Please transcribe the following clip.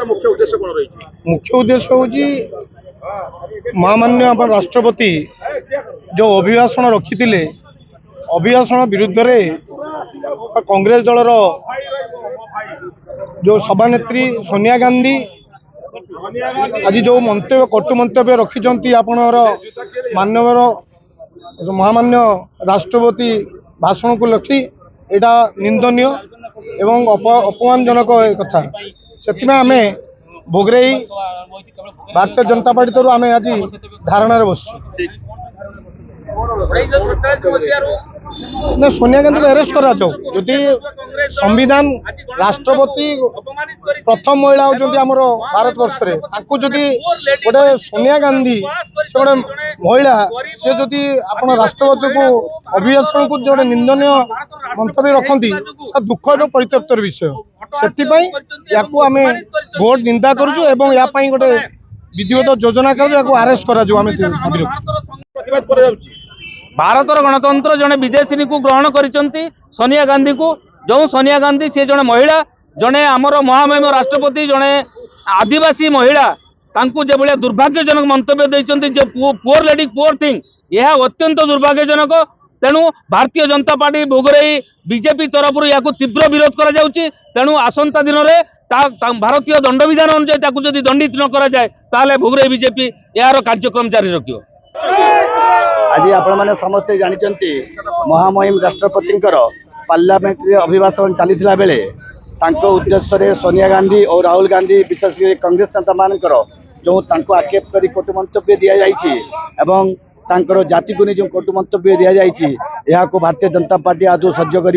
मुख्य उद्देश्य कौन रही? मुख्य उद्देश्य हूँ महामान्य अपन राष्ट्रपति जो अभिभाषण रखी अभिभाषण विरुद्ध रे कांग्रेस दलर जो सभानेत्री सोनिया गांधी आज जो मंतव्य कटु मंतव्य रखिंट आपणर मानवर महामान्य राष्ट्रपति भाषण को लखी एटा निंदनीय एवं अपमानजनक कथा से आम भोगरेई भारतीय जनता पार्टी तरह आम आज धारणा बस ना सोनिया गांधी को अरेस्ट करा जदि संविधान राष्ट्रपति प्रथम महिला होती आमर भारत वर्ष जदि गोटे सोनिया गांधी से गोटे महिला से जदि आप राष्ट्रपति को अभिभाषण को जो निंदनीय मंतव्य रखती दुख और परित्यक्तर विषय से आम घोर निंदा करुचु एवं या गोटे विधिवत योजना कर अरेस्ट कर भारतर गणतंत्र जड़े विदेशी को ग्रहण करिसेंती सोनिया गांधी को जो सोनिया गांधी सी जड़े महिला जड़े आमर महामहिम राष्ट्रपति जड़े आदिवासी महिला तांकु जो भाया दुर्भाग्यजनक मंतव्य देइचंती जो पुअर लेडी पुअर थिंग यह अत्यंत दुर्भाग्यजनक। तेणु भारतीय जनता पार्टी भोगरेई बीजेपी तरफ या तीव्र विरोध करा जाउची। तेणु आसंता दिन में भारतीय दंड विधान अनुसार जदि दंडित न करा जाए ताले भोगरेई बीजेपी यार कार्यक्रम जारी रखियो। आज आपण मैंने समस्ते जानते महामहिम राष्ट्रपति पार्लियामेंट अभिभाषण चली बेले उद्देश्य सोनिया गांधी और राहुल गांधी विशेषकर कांग्रेस नेता मान जो आक्षेप कर कटु मंतव्य दि जाती जाति को नहीं जो कटु मंतव्य दि जाती भारतीय जनता पार्टी आदौ सह्य कर।